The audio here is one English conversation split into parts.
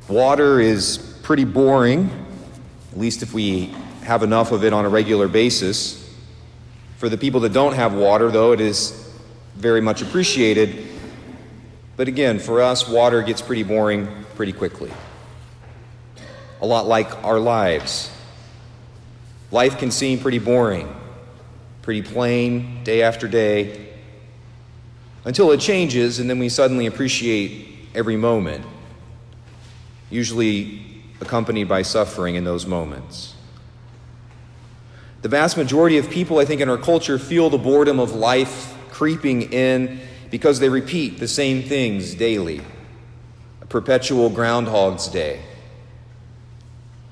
Water is pretty boring, at least if we have enough of it on a regular basis. For the people that don't have water, though, it is very much appreciated. But again, for us, water gets pretty boring pretty quickly. A lot like our lives. Life can seem pretty boring, pretty plain, day after day, until it changes, and then we suddenly appreciate every moment, usually accompanied by suffering in those moments. The vast majority of people, I think, in our culture feel the boredom of life creeping in because they repeat the same things daily, a perpetual Groundhog's Day.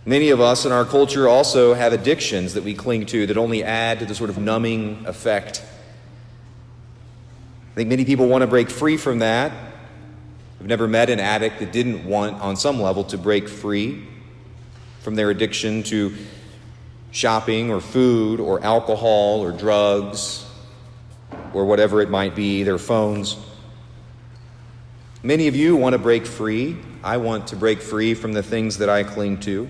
Many of us in our culture also have addictions that we cling to that only add to the sort of numbing effect. I think many people want to break free from that. I've never met an addict that didn't want, on some level, to break free from their addiction to shopping or food or alcohol or drugs or whatever it might be, their phones. Many of you want to break free. I want to break free from the things that I cling to.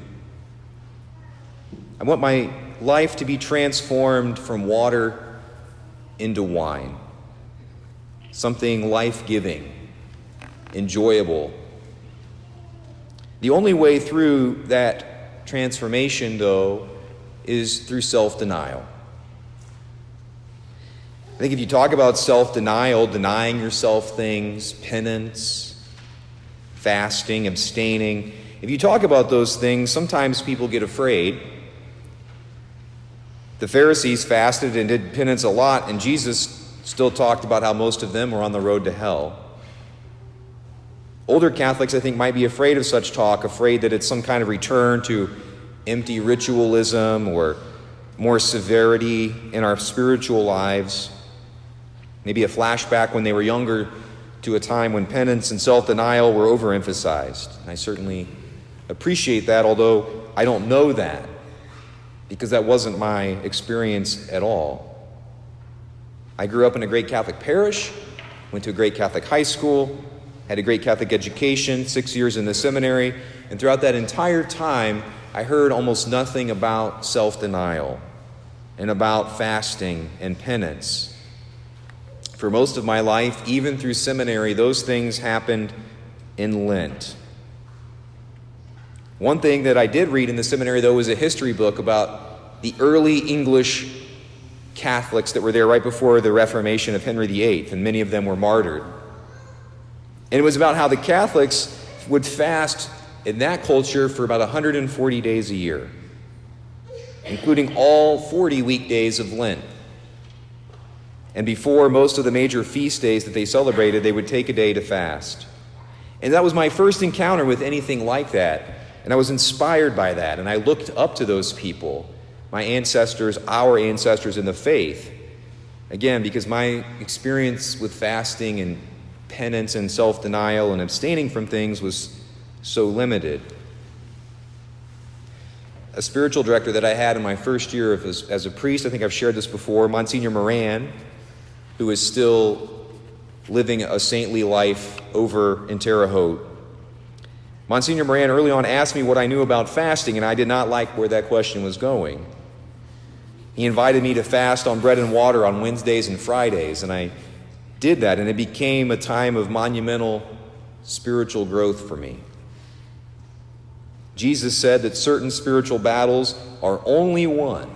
I want my life to be transformed from water into wine. Something life-giving, enjoyable. The only way through that transformation, though, is through self-denial. I think if you talk about self-denial, denying yourself things, penance, fasting, abstaining, if you talk about those things, sometimes people get afraid. The Pharisees fasted and did penance a lot, and Jesus still talked about how most of them were on the road to hell. Older Catholics, I think, might be afraid of such talk, afraid that it's some kind of return to empty ritualism or more severity in our spiritual lives. Maybe a flashback when they were younger to a time when penance and self-denial were overemphasized. And I certainly appreciate that, although I don't know that, because that wasn't my experience at all. I grew up in a great Catholic parish, went to a great Catholic high school, had a great Catholic education, 6 years in the seminary, and throughout that entire time, I heard almost nothing about self-denial and about fasting and penance. For most of my life, even through seminary, those things happened in Lent. One thing that I did read in the seminary, though, was a history book about the early English Catholics that were there right before the Reformation of Henry VIII, and many of them were martyred. And it was about how the Catholics would fast in that culture for about 140 days a year, including all 40 weekdays of Lent. And before most of the major feast days that they celebrated, they would take a day to fast. And that was my first encounter with anything like that. And I was inspired by that, and I looked up to those people, my ancestors, our ancestors in the faith. Again, because my experience with fasting and penance and self-denial and abstaining from things was so limited. A spiritual director that I had in my first year as a priest, I think I've shared this before, Monsignor Moran, who is still living a saintly life over in Terre Haute. Monsignor Moran early on asked me what I knew about fasting, and I did not like where that question was going. He invited me to fast on bread and water on Wednesdays and Fridays, and I did that, and it became a time of monumental spiritual growth for me. Jesus said that certain spiritual battles are only won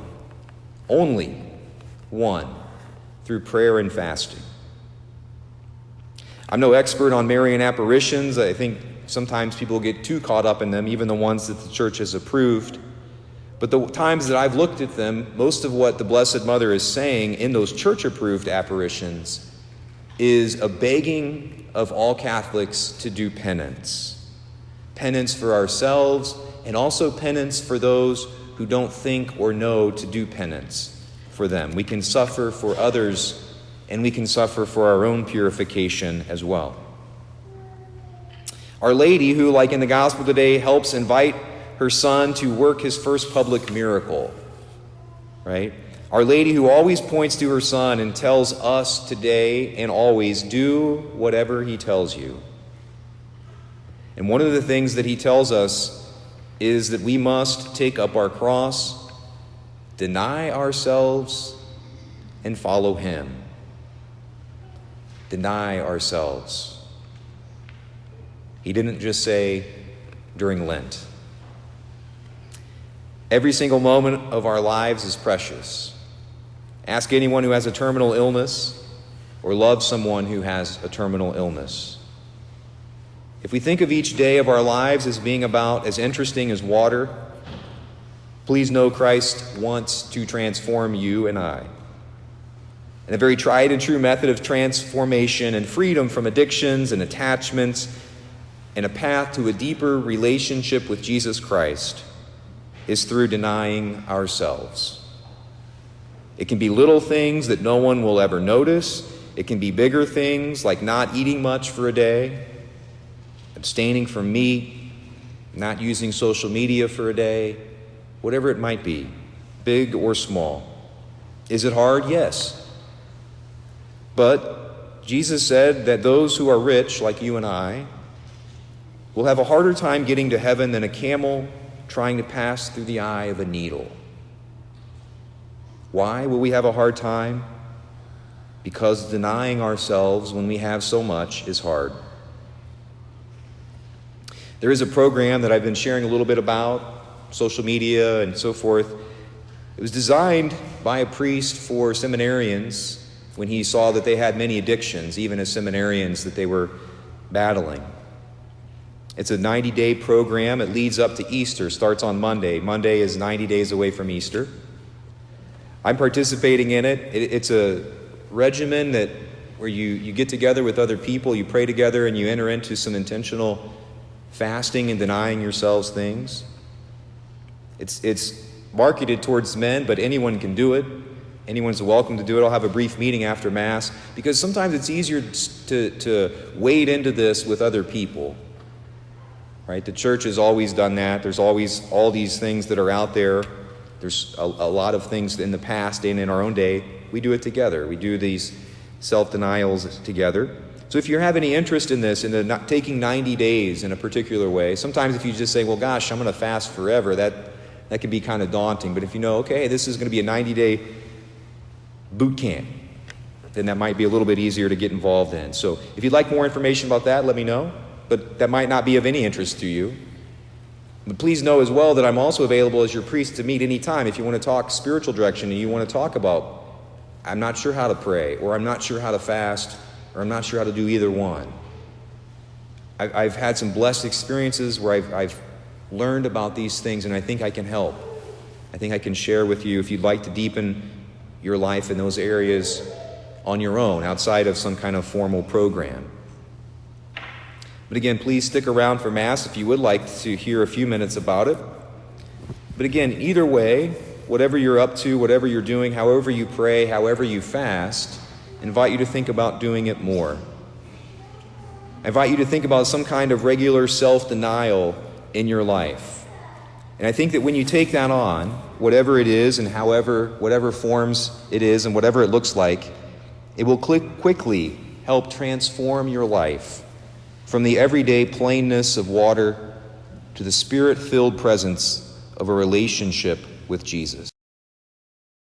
through prayer and fasting. I'm no expert on Marian apparitions. I think sometimes people get too caught up in them, even the ones that the church has approved. But the times that I've looked at them, most of what the Blessed Mother is saying in those church-approved apparitions is a begging of all Catholics to do penance. Penance for ourselves, and also penance for those who don't think or know to do penance for them. We can suffer for others, and we can suffer for our own purification as well. Our Lady, who, like in the Gospel today, helps invite her Son to work his first public miracle, right? Our Lady, who always points to her Son and tells us today and always, do whatever he tells you. And one of the things that he tells us is that we must take up our cross, deny ourselves, and follow him. Deny ourselves. He didn't just say during Lent. Every single moment of our lives is precious. Ask anyone who has a terminal illness or loves someone who has a terminal illness. If we think of each day of our lives as being about as interesting as water, please know Christ wants to transform you and I. And a very tried and true method of transformation and freedom from addictions and attachments and a path to a deeper relationship with Jesus Christ is through denying ourselves. It can be little things that no one will ever notice. It can be bigger things like not eating much for a day, abstaining from meat, not using social media for a day, whatever it might be, big or small. Is it hard? Yes. But Jesus said that those who are rich, like you and I, will have a harder time getting to heaven than a camel trying to pass through the eye of a needle. Why will we have a hard time? Because denying ourselves when we have so much is hard. There is a program that I've been sharing a little bit about, social media and so forth. It was designed by a priest for seminarians when he saw that they had many addictions, even as seminarians, that they were battling. It's a 90-day program. It leads up to Easter, starts on Monday. Monday is 90 days away from Easter. I'm participating in it. It's a regimen where you get together with other people, you pray together, and you enter into some intentional fasting and denying yourselves things. It's marketed towards men, but anyone can do it. Anyone's welcome to do it. I'll have a brief meeting after Mass, because sometimes it's easier to wade into this with other people. Right? The church has always done that. There's always all these things that are out there. There's a lot of things in the past and in our own day. We do it together. We do these self-denials together. So if you have any interest in this, taking 90 days in a particular way, sometimes if you just say, well, gosh, I'm going to fast forever, that can be kind of daunting. But if you know, okay, this is going to be a 90-day boot camp, then that might be a little bit easier to get involved in. So if you'd like more information about that, let me know. But that might not be of any interest to you. But please know as well that I'm also available as your priest to meet anytime if you want to talk spiritual direction and you want to talk about, I'm not sure how to pray, or I'm not sure how to fast, or I'm not sure how to do either one. I've had some blessed experiences where I've learned about these things, and I think I can help. I think I can share with you if you'd like to deepen your life in those areas on your own, outside of some kind of formal program. But again, please stick around for Mass if you would like to hear a few minutes about it. But again, either way, whatever you're up to, whatever you're doing, however you pray, however you fast, I invite you to think about doing it more. I invite you to think about some kind of regular self-denial in your life. And I think that when you take that on, whatever it is and whatever forms it is and whatever it looks like, it will quickly help transform your life from the everyday plainness of water to the Spirit-filled presence of a relationship with Jesus.